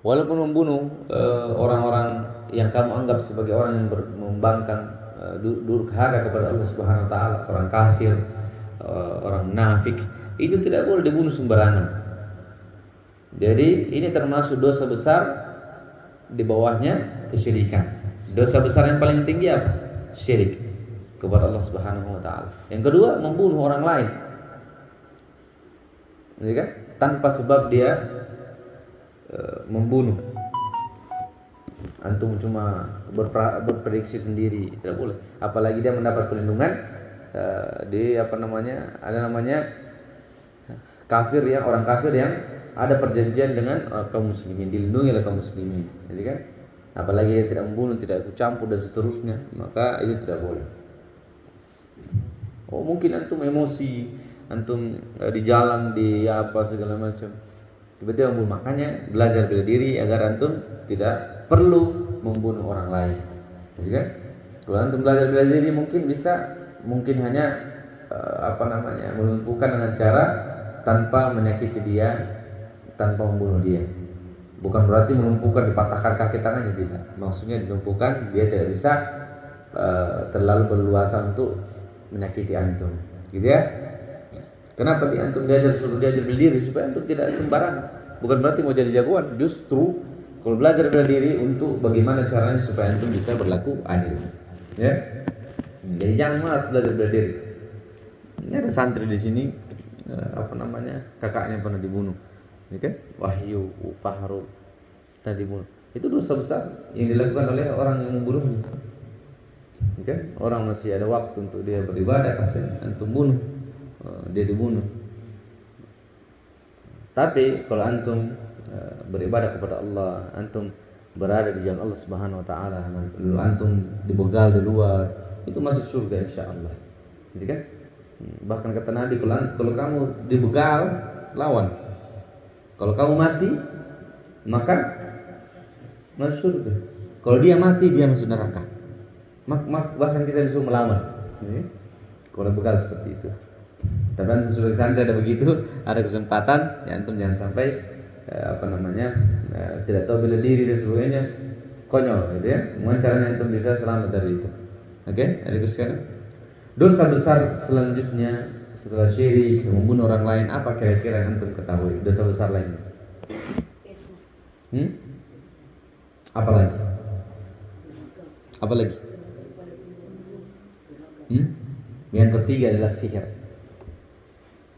walaupun membunuh orang-orang yang kamu anggap sebagai orang yang membangkang durhaka kepada Allah Subhanahu wa taala, orang kafir, orang munafik, itu tidak boleh dibunuh sembarangan. Jadi ini termasuk dosa besar, di bawahnya kesyirikan. Dosa besar yang paling tinggi apa? Syirik kepada Allah Subhanahu wa taala. Yang kedua, membunuh orang lain. Ya kan? Tanpa sebab dia membunuh. Antum cuma berprediksi sendiri, tidak boleh. Apalagi dia mendapat perlindungan di ada namanya kafir, yang orang kafir yang ada perjanjian dengan kaum muslimin, dilindungi oleh kaum muslimin. Jadi kan, apalagi dia tidak membunuh, tidak ikut campur dan seterusnya, maka itu tidak boleh. Oh, mungkin antum emosi, antum di jalan di apa segala macam, tiba-tiba membunuh. Makanya belajar bela diri agar antum tidak perlu membunuh orang lain. Jadi kan, kalau antum belajar bela diri mungkin hanya melumpuhkan dengan cara tanpa menyakiti dia, tanpa membunuh dia. Bukan berarti melumpuhkan, dipatahkan kaki tangannya, tidak. Maksudnya dilumpuhkan, dia tidak bisa terlalu berluasa untuk menyakiti antum, gitu ya. Kenapa antum suruh belajar bela diri? Supaya antum tidak sembarangan. Bukan berarti mau jadi jagoan, justru kalau belajar bela diri untuk bagaimana caranya supaya antum bisa berlaku adil, ya. Jadi jangan malas belajar bela diri. Ini ada santri di sini, kakaknya pernah dibunuh, ya kan? Wahyu Fahrul tadi dibunuh. Itu dosa besar yang dilakukan oleh orang yang membunuhnya, ya kan? Orang masih ada waktu untuk dia beribadah, kasihan antum bunuh, dia dibunuh. Tapi kalau antum beribadah kepada Allah, antum berada di jalan Allah Subhanahu wa taala, antum dibegal di luar, itu masuk surga insyaallah. Gitu kan? Bahkan kata Nabi, kalau kamu dibegal, lawan. Kalau kamu mati, maka masuk surga. Kalau dia mati, dia masuk neraka. Bahkan kita disuruh melawan. Kalau begal seperti itu. Tapi antum sebagai santri ada begitu, ada kesempatan, ya antum jangan sampai tidak tahu bela diri dan sebagainya, konyol, gitu ya. Mohon caranya antum bisa selamat dari itu. Oke, adikku sekalian. Dosa besar selanjutnya setelah syirik, membunuh orang lain, apa kira-kira yang antum ketahui? Dosa besar lainnya. Apa lagi? Yang ketiga adalah sihir.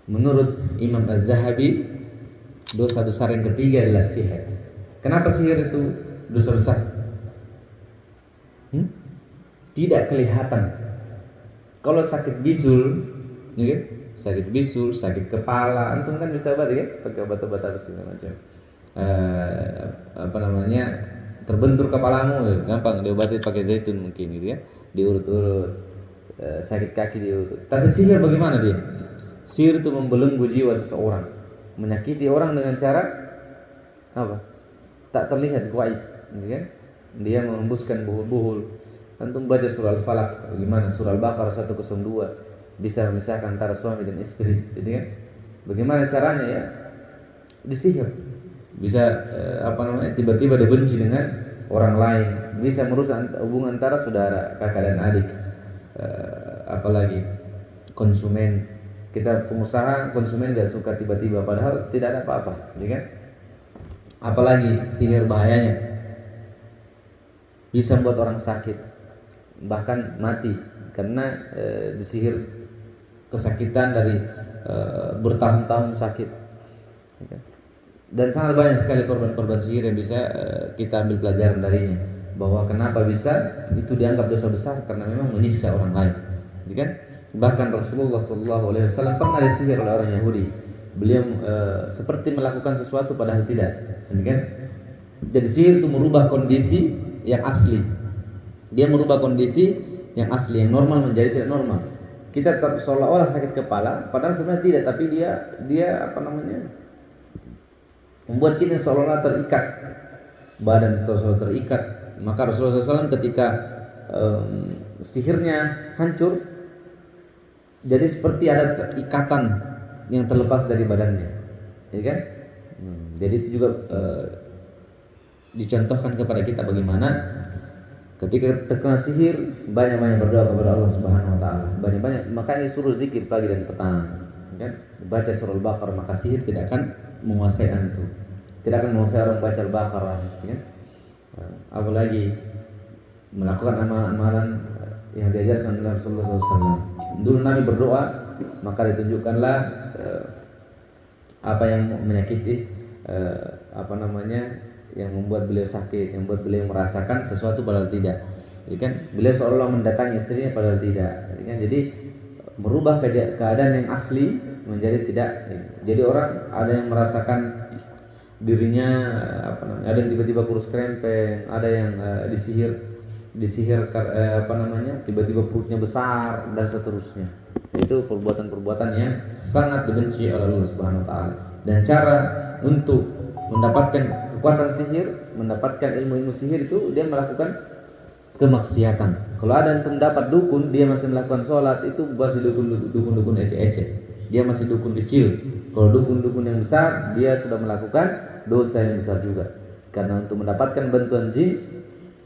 Menurut Imam Az-Zahabi, dosa besar yang ketiga adalah sihir. Kenapa sihir itu dosa besar? Tidak kelihatan. Kalau sakit bisul, ya, sakit kepala, antum kan bisa obat ya, pakai obat-obat apa segala macam. Terbentur kepalamu, ya, gampang diobati pakai zaitun mungkin, gitu ya, diurut-urut. Sakit kaki diurut. Tapi sihir bagaimana dia? Sihir itu membelenggu jiwa seseorang, menyakiti orang dengan cara apa? Tak terlihat, gaib, gitu kan? Dia mengembuskan buhul-buhul. Antum baca surah Al-Falaq, gimana surah Al-Baqarah 102 bisa memisahkan antara suami dan istri, gitu kan? Bagaimana caranya ya? Disihir. Bisa tiba-tiba dia benci dengan orang lain, bisa merusak hubungan antara saudara, kakak dan adik. Apalagi konsumen, kita pengusaha, konsumen gak suka tiba-tiba padahal tidak ada apa-apa, gitu kan? Apalagi sihir bahayanya bisa membuat orang sakit, bahkan mati karena disihir, kesakitan dari bertahun-tahun sakit. Dan sangat banyak sekali korban-korban sihir yang bisa kita ambil pelajaran darinya, bahwa kenapa bisa itu dianggap dosa besar, karena memang menyiksa orang lain, gitu kan? Bahkan Rasulullah SAW pernah disihir oleh orang Yahudi. Beliau seperti melakukan sesuatu padahal tidak, gitu kan? Jadi sihir itu merubah kondisi yang asli. Dia merubah kondisi yang asli, yang normal menjadi tidak normal. Kita seolah-olah sakit kepala, padahal sebenarnya tidak. Tapi dia membuat kita seolah-olah terikat, badan seolah terikat. Maka Rasulullah SAW ketika sihirnya hancur, jadi seperti ada ikatan yang terlepas dari badannya, ya kan? Jadi itu juga dicontohkan kepada kita bagaimana ketika terkena sihir banyak-banyak berdoa kepada Allah Subhanahu wa taala. Banyak-banyak, makanya suruh zikir pagi dan petang. Kan? Baca surah Al-Baqarah, maka sihir tidak akan menguasai antum. Tidak akan menguasai orang baca Al-Baqarah, kan? Apalagi melakukan amalan-amalan yang diajarkan oleh Rasulullah SAW. Dulu Nabi berdoa, maka ditunjukkanlah apa yang menyakiti, yang membuat beliau sakit, yang membuat beliau merasakan sesuatu padahal tidak. Jadi kan beliau seolah mendatangi istrinya padahal tidak. Jadi kan, jadi merubah keadaan yang asli menjadi tidak. Jadi orang ada yang merasakan dirinya ada yang tiba-tiba kurus krempeng, ada yang disihir tiba-tiba perutnya besar dan seterusnya. Itu perbuatan-perbuatan yang sangat dibenci oleh Allah Subhanahu wa taala. Dan cara untuk mendapatkan kekuatan sihir, mendapatkan ilmu-ilmu sihir itu dia melakukan kemaksiatan. Kalau ada antum dapat dukun dia masih melakukan sholat, itu masih dukun ecek-ecek. Dia masih dukun kecil. Kalau dukun-dukun yang besar dia sudah melakukan dosa yang besar juga. Karena untuk mendapatkan bantuan jin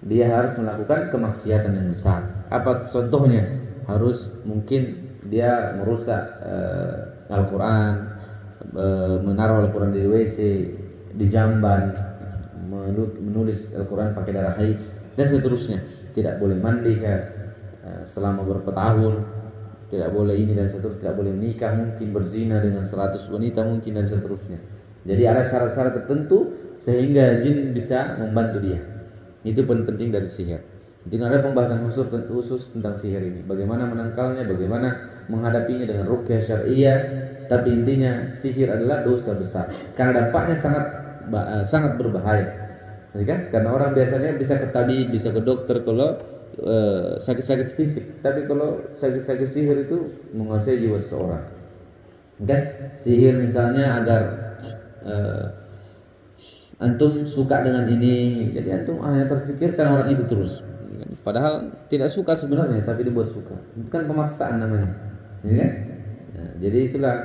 dia harus melakukan kemaksiatan yang besar. Apa contohnya? Harus mungkin dia merusak Al-Quran, menaruh Al-Quran di WC, di jamban, menulis Al-Quran pakai darah haid dan seterusnya. Tidak boleh mandi selama beberapa tahun, tidak boleh ini dan seterusnya, tidak boleh menikah, mungkin berzina dengan 100 wanita mungkin dan seterusnya. Jadi ada syarat-syarat tertentu sehingga jin bisa membantu dia. Itu penting dari sihir. Jadi ada pembahasan khusus tentang sihir ini. Bagaimana menangkalnya, bagaimana menghadapinya dengan ruqyah syar'iyyah. Tapi intinya sihir adalah dosa besar. Karena dampaknya sangat berbahaya. Jadi kan? Karena orang biasanya bisa ke tabib, bisa ke dokter kalau sakit-sakit fisik. Tapi kalau sakit-sakit sihir itu menguasai jiwa seseorang. Kan? Sihir misalnya agar antum suka dengan ini, jadi antum hanya terfikirkan orang itu terus. Padahal tidak suka sebenarnya, tapi dibuat suka. Itu kan pemaksaan namanya, ya kan? Nah, jadi itulah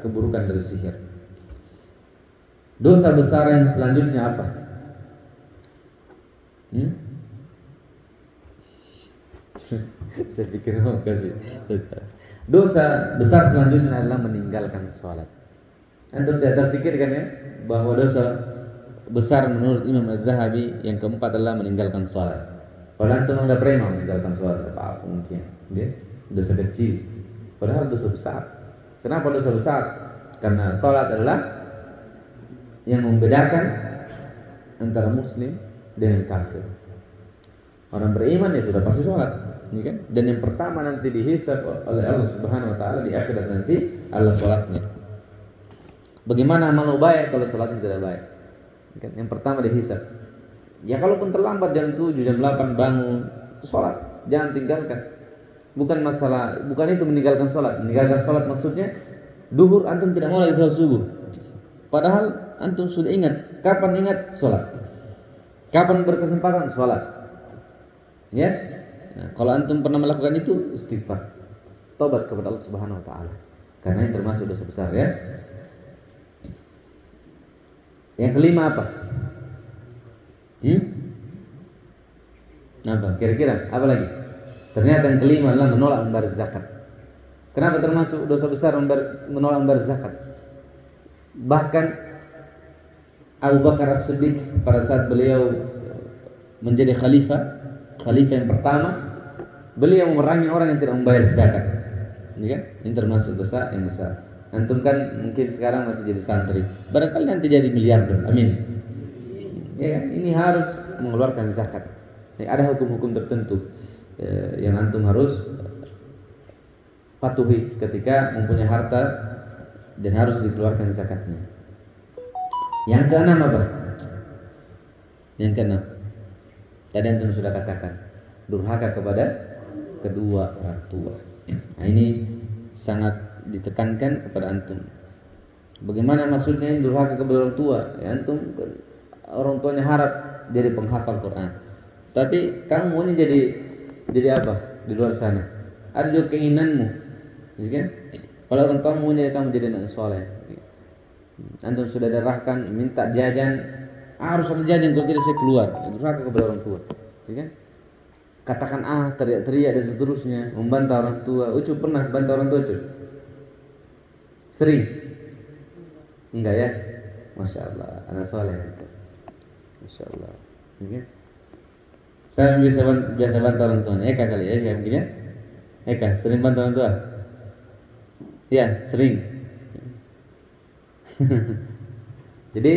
keburukan dari sihir. Dosa besar yang selanjutnya apa? Saya pikir mau kasih. Dosa besar selanjutnya adalah meninggalkan sholat. Antum tidak terfikirkan ya bahwa dosa besar menurut Imam Az-Zahabi yang keempat adalah meninggalkan sholat. Padahal antum anggap remeh meninggalkan sholat, apa mungkin dia dosa kecil, padahal dosa besar. Kenapa dosa besar? Karena sholat adalah yang membedakan antara muslim dengan kafir. Orang beriman ya sudah pasti sholat, ya kan? Dan yang pertama nanti dihisab oleh Allah Subhanahu wa taala di akhirat nanti adalah sholatnya. Bagaimana amal baik kalau sholatnya tidak baik? Yang pertama dihisab. Ya kalaupun terlambat jam 7, jam 8 bangun, sholat, jangan tinggalkan. Bukan itu meninggalkan sholat. Meninggalkan sholat maksudnya duhur antum tidak mau lagi sholat subuh. Padahal antum sudah ingat, kapan ingat sholat, kapan berkesempatan sholat. Ya, nah, kalau antum pernah melakukan itu istighfar, taubat kepada Allah Subhanahu Wa Taala. Karena ini termasuk dosa besar ya. Yang kelima apa? Apa? Kira-kira apa lagi? Ternyata yang kelima adalah menolak membayar zakat. Kenapa termasuk dosa besar menolak membayar zakat? Bahkan Abu Bakar As-Siddiq pada saat beliau menjadi khalifah yang pertama, beliau memerangi orang yang tidak membayar zakat. Ini kan? Ini termasuk dosa yang besar. Antum kan mungkin sekarang masih jadi santri, barangkali nanti jadi miliarder, amin. Ya, ini harus mengeluarkan zakat. Ada hukum-hukum tertentu yang antum harus patuhi ketika mempunyai harta dan harus dikeluarkan zakatnya. Yang keenam apa? Yang keenam, tadi antum sudah katakan, durhaka kepada kedua orang tua. Nah, ini sangat ditekankan kepada antum. Bagaimana maksudnya durhaka kepada orang tua? Ya, antum orang tuanya harap jadi penghafal Quran, tapi kamu maunya jadi apa di luar sana? Ada juga keinginanmu, kan? Kalau orang tua maunya kamu jadi anak soleh, antum sudah darahkan minta jajan, Harus ada janji, kalau tidak saya keluar. Durhaka kepada orang tua, ya kan? Katakan teriak-teriak dan seterusnya, membantah orang tua. Ucup pernah bantah orang tua, Ucup? Sering? Enggak ya? Masya Allah, anak soleh. Masya Allah. Ya kan? Saya biasa bantah orang tua. Eka kali ya, kayak begini. Eka sering bantah orang tua? Ya, sering. Jadi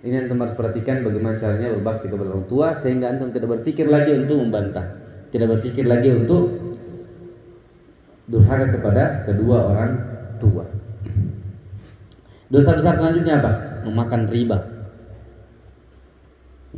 ini antum harus perhatikan bagaimana caranya berbakti kepada orang tua, sehingga antum tidak berpikir lagi untuk membantah, tidak berpikir lagi untuk durhaka kepada kedua orang tua. Dosa besar selanjutnya apa? Memakan riba.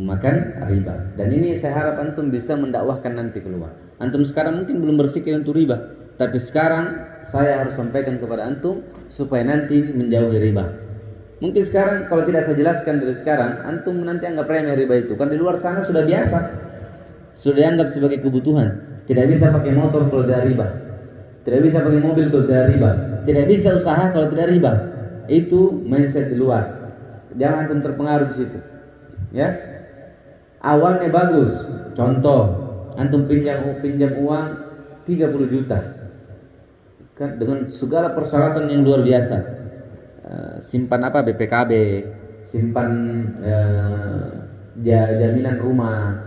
Memakan riba. Dan ini saya harap antum bisa mendakwahkan nanti keluar. Antum sekarang mungkin belum berpikir untuk riba, tapi sekarang saya harus sampaikan kepada antum supaya nanti menjauhi riba. Mungkin sekarang kalau tidak saya jelaskan dari sekarang, antum nanti anggap remeh riba itu. Kan di luar sana sudah biasa, sudah dianggap sebagai kebutuhan. Tidak bisa pakai motor kalau tidak riba, tidak bisa pakai mobil kalau tidak riba, tidak bisa usaha kalau tidak riba. Itu mindset di luar. Jangan antum terpengaruh di situ. Ya, awalnya bagus. Contoh, antum pinjam uang 30 juta, kan dengan segala persyaratan yang luar biasa. Simpan apa? BPKB, simpan jaminan rumah,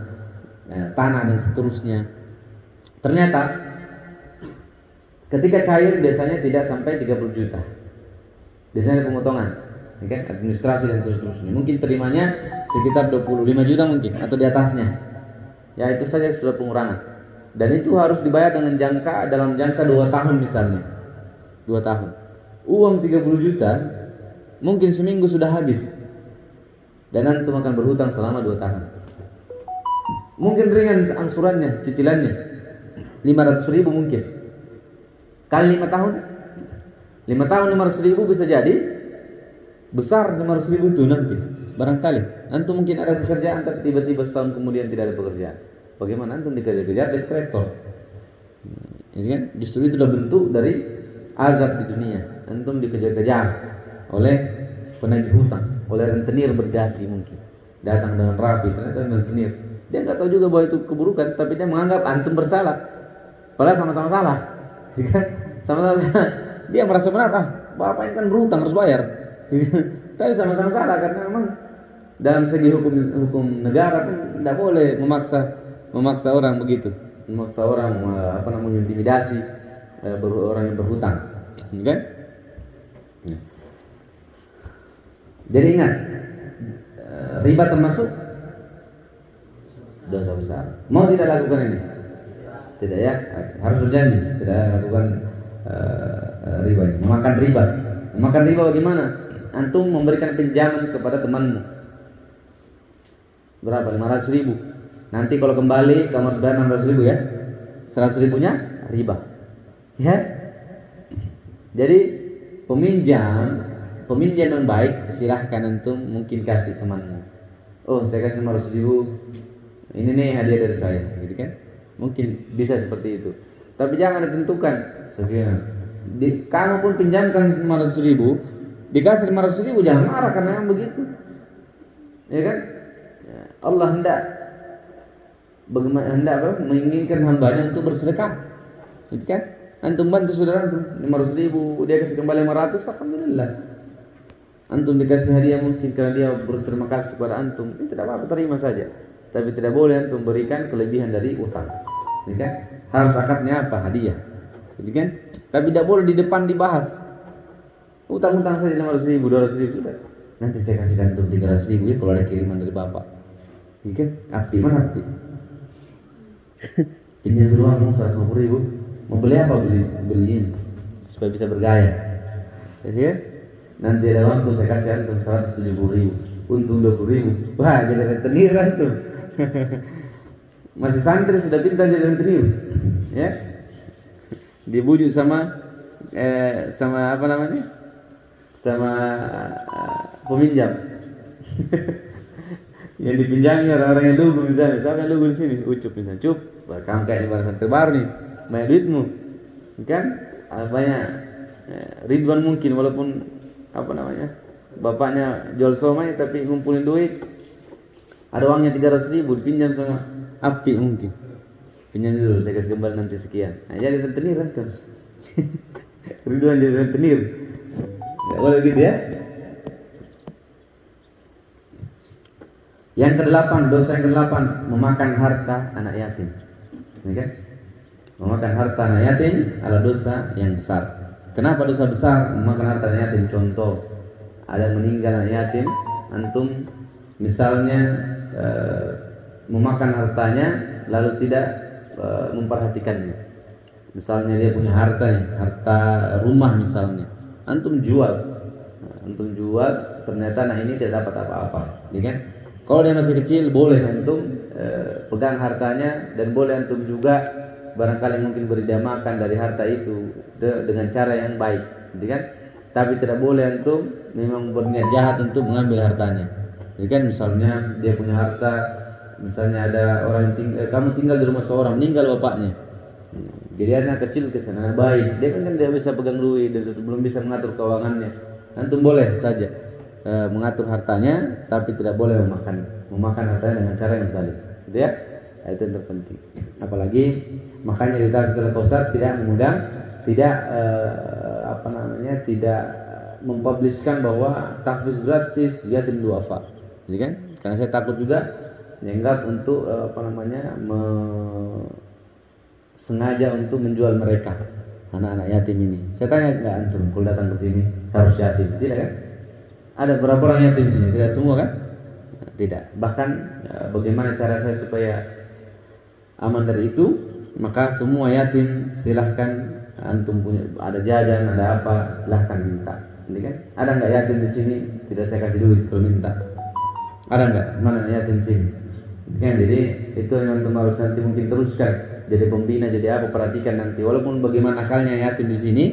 tanah dan seterusnya. Ternyata ketika cair biasanya tidak sampai 30 juta. Biasanya pemotongan, ya kan? Administrasi dan seterusnya. Mungkin terimanya sekitar 25 juta mungkin atau di atasnya. Ya itu saja sudah pengurangan. Dan itu harus dibayar dengan dalam jangka 2 tahun misalnya. 2 tahun. Uang 30 juta mungkin seminggu sudah habis. Dan antum akan berhutang selama 2 tahun. Mungkin ringan angsurannya, cicilannya 500.000 mungkin. Kali 5 tahun 500.000 bisa jadi besar. 500.000 itu nanti barangkali antum mungkin ada pekerjaan, tapi tiba-tiba setahun kemudian tidak ada pekerjaan. Bagaimana antum dikejar-kejar debt collector? Ini kan justru itu adalah bentuk dari azab di dunia. Antum dikejar-kejar oleh penagih hutang, oleh rentenir berdasi mungkin. Datang dengan rapi, ternyata rentenir. Dia nggak tahu juga bahwa itu keburukan, tapi dia menganggap antum bersalah. Padahal sama-sama salah. Kan? Sama-sama salah. Dia merasa benar, bapak ini kan berhutang harus bayar. Tapi sama-sama salah, karena memang dalam segi hukum negara pun tidak boleh memaksa orang begitu, memaksa orang intimidasi orang yang berhutang, kan? Jadi ingat, riba termasuk dosa besar. Mau tidak lakukan ini? Tidak ya, harus berjanji tidak lakukan riba ini. Memakan riba bagaimana? Antum memberikan pinjaman kepada temanmu berapa? 500.000. Nanti kalau kembali kamu harus bayar 600.000 ya. 100.000-nya riba. Ya. Jadi peminjam yang baik silahkan antum mungkin kasih temanmu. Oh, saya kasih 500.000. Ini nih hadiah dari saya, gitu kan? Mungkin bisa seperti itu. Tapi jangan ditentukan sekian. Kamu pun pinjamkan 500.000, dikasih 500.000 jangan marah karena yang begitu. Ya kan? Allah menginginkan hambanya untuk bersedekah. Gitu kan? Antum bantu saudara antum 500.000, dia kasih kembali 500, alhamdulillah. Antum dikasih hadiah mungkin karena dia berterima kasih kepada antum, itu tidak apa-apa, terima saja. Tapi tidak boleh antum berikan kelebihan dari utang. Gitu kan? Harus akadnya apa? Hadiah. Gitu kan? Tapi tidak boleh di depan dibahas. Utang-utang saja 500.000, 200.000 sudah. Nanti saya kasihkan antum 300.000 ya kalau ada kiriman dari bapak. Gitu kan? Api mana api? Pinjam dulu uang 150.000. Mau beli apa? Beliin supaya bisa bergaya. Jadi ya, nanti ada waktu saya kasih antum 170.000, untung 20.000. Wah, jadi rentenir antum. Masih santri sudah pintar jadi rentenir. Ya, dibujuk sama apa namanya? Sama peminjam. Yang dipinjami orang-orang yang lugu misalnya. Siapa yang lugu di sini? Ucup misalnya. Cup, kamu kayak ini barisan terbaru nih, banyak duitmu, kan? Banyak Ridwan mungkin walaupun bapaknya jual somai tapi ngumpulin duit, Ada uangnya 300.000 dipinjam sama Api mungkin. Pinjam dulu, saya kasih kembali nanti sekian. Nah, jadi rentenir kan. Ridwan jadi rentenir. Enggak boleh gitu ya. Yang kedelapan, dosa yang kedelapan, memakan harta anak yatim. Ya kan? Memakan harta anak yatim adalah dosa yang besar. Kenapa dosa besar memakan harta anak yatim? Contoh, ada yang meninggal anak yatim, antum misalnya memakan hartanya lalu tidak memperhatikannya. Misalnya dia punya harta nih, harta rumah misalnya, antum jual, ternyata anak ini tidak dapat apa-apa, ya kan? Kalau dia masih kecil boleh antum pegang hartanya, dan boleh antum juga barangkali mungkin beri dia makan dari harta itu dengan cara yang baik, gitu kan? Tapi tidak boleh antum memang berniat jahat untuk mengambil hartanya, ya kan? Misalnya dia punya harta, misalnya ada orang yang kamu tinggal di rumah seorang, meninggal bapaknya, jadi anak kecil kesana, anak baik, dia kan tidak bisa pegang duit dan belum bisa mengatur keuangannya, antum boleh saja mengatur hartanya, tapi tidak boleh memakan hartanya dengan cara yang zalim, gitu ya. Itu yang terpenting. Apalagi makanya di tafsir Al-Kautsar tidak mengundang, tidak tidak mempubliskan bahwa tahfiz gratis yatim duafa, jadi kan? Karena saya takut juga dianggap untuk sengaja untuk menjual mereka, anak-anak yatim ini. Saya tanya nggak antum kalau datang ke sini harus yatim? Tidak kan? Ada berapa orang yatim di sini? Tidak semua kan? Tidak. Bahkan bagaimana cara saya supaya aman dari itu? Maka semua yatim silahkan antum punya, ada jajan, ada apa, silahkan minta. Ini kan? Ada nggak yatim di sini? Tidak saya kasih duit kalau minta. Ada nggak? Mana yatim di sini? Kan? Jadi itu yang antum harus nanti mungkin teruskan. Jadi pembina, jadi apa? Perhatikan nanti. Walaupun bagaimana akalnya yatim di sini,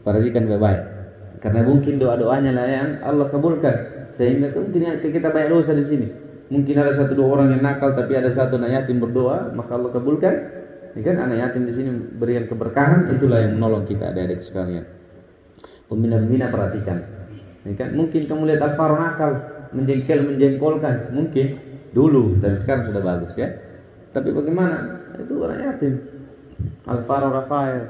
perhatikan baik-baik. Karena mungkin doa-doanya lah yang Allah kabulkan, sehingga mungkin kita banyak dosa di sini. Mungkin ada 1-2 orang yang nakal, tapi ada 1 anak yatim berdoa, maka Allah kabulkan. Ya kan? Anak yatim di sini berikan keberkahan, itulah yang menolong kita, adik-adik sekalian. Pembina-pembina perhatikan. Ya kan? Mungkin kamu lihat Alvaro nakal, menjengkolkan, mungkin dulu, tapi sekarang sudah bagus ya. Tapi bagaimana? Itu anak yatim. Alvaro Rafael,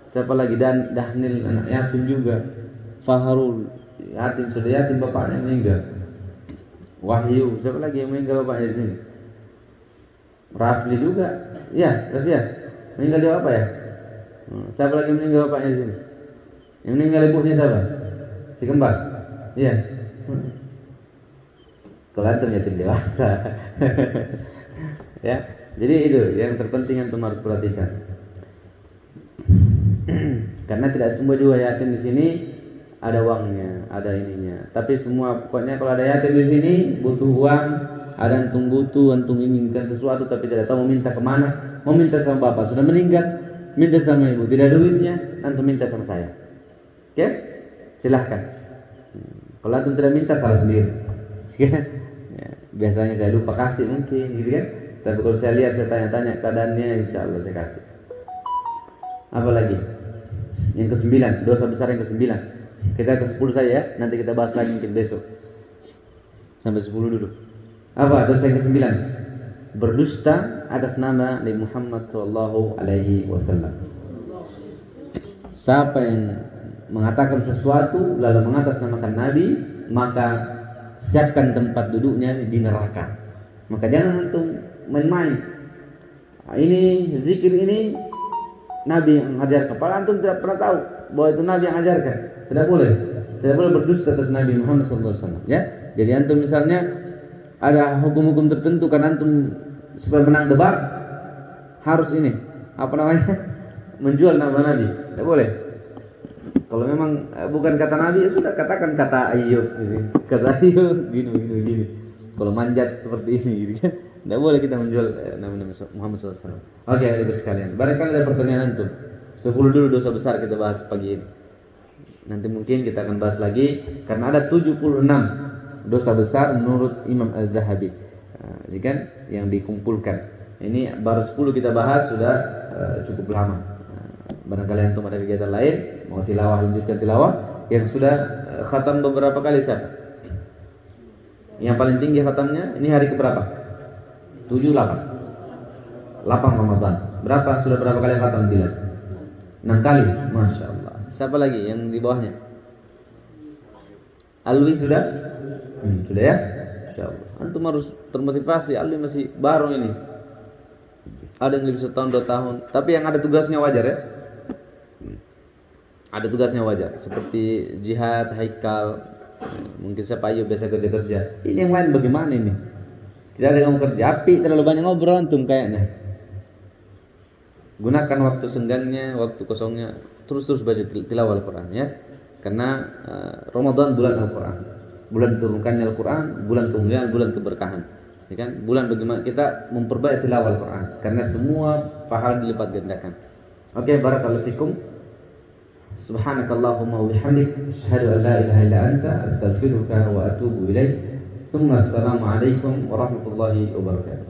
siapa lagi, dan Dahnil anak yatim juga. Faharul yatim, sudah yatim, bapaknya meninggal. Wahyu, siapa lagi yang meninggal bapaknya di sini? Rafli juga, ya Rafli ya, meninggal dia apa ya? Siapa lagi meninggal bapaknya di sini? Yang meninggal ibunya siapa? Si kembar, iya. Kalau antum yatim dewasa. Ya, jadi itu yang terpenting antum harus perhatikan. Karena tidak semua juga yatim di sini ada uangnya, ada ininya. Tapi semua, pokoknya kalau ada yatim di sini butuh uang, ada antum butuh, antum inginkan sesuatu tapi tidak tahu meminta kemana, mau minta sama bapak sudah meninggal, minta sama ibu tidak ada duitnya, antum minta sama saya. Oke? Silahkan. Kalau antum tidak minta, salah sendiri. Ya, biasanya saya lupa kasih mungkin, gitu kan? Tapi kalau saya lihat, saya tanya-tanya keadaannya, insya Allah saya kasih. Apalagi? Yang ke-9, dosa besar yang ke-9. Kita ke-10 saja ya, nanti kita bahas lagi mungkin besok. Sampai 10 dulu. Apa dosa yang ke-9? Berdusta atas nama Nabi Muhammad SAW. Siapa yang mengatakan sesuatu lalu mengatasnamakan Nabi, maka siapkan tempat duduknya di neraka. Maka jangan antum main-main. Ini zikir ini Nabi yang ajarkan. Padahal antum tidak pernah tahu bahwa itu Nabi yang ajarkan. Tidak boleh berdusta atas Nabi Muhammad SAW. Ya, jadi antum misalnya ada hukum-hukum tertentu, kan antum supaya menang debat harus ini menjual nama Nabi. Tidak boleh. Kalau memang bukan kata Nabi, ya sudah katakan kata Ayub, kata Ayub gini. Kalau manjat seperti ini, gitu kan? Tidak boleh kita menjual nama Nabi Muhammad SAW. Oke, adik sekalian. Barangkali ada pertanyaan antum. 10 dulu dosa besar kita bahas pagi ini. Nanti mungkin kita akan bahas lagi karena ada 76 dosa besar menurut Imam Az-Zahabi. Jadi kan yang dikumpulkan. Ini baru 10 kita bahas, sudah cukup lama. Barangkali antum ada kegiatan lain, mau tilawah, lanjutkan tilawah. Yang sudah khatam beberapa kali siapa? Yang paling tinggi khatamnya ini hari keberapa? 7, 8. 8 Ramadan. Sudah berapa kali khatam Bilal? 6 kali. Masya Allah. Siapa lagi yang di bawahnya? Alwi sudah? Sudah ya? Masya Allah. Antum harus termotivasi. Alwi masih baru ini. Ada yang lebih 1 tahun 2 tahun. Tapi yang ada tugasnya wajar ya. Ada tugasnya wajar. Seperti Jihad, Haikal. Mungkin siapa ayo biasa kerja-kerja. Ini yang lain bagaimana ini? Tidak ada yang kerja. Api terlalu banyak ngobrol antum kayaknya. Gunakan waktu senggangnya, waktu kosongnya, terus baca tilawah Al-Quran ya. Karena Ramadan bulan Al-Quran, bulan diturunkannya Al-Quran, bulan kemuliaan, bulan keberkahan, ya kan? Bulan bagaimana kita memperbaiki tilawah Al-Quran, karena semua pahala dilipat gandakan. Oke, barakallahu fikum. Subhanakallahumma wa bihamdik, asyhadu an la ilaha illa anta, astaghfiruka wa atubu ilaik. Assalamualaikum warahmatullahi wabarakatuh.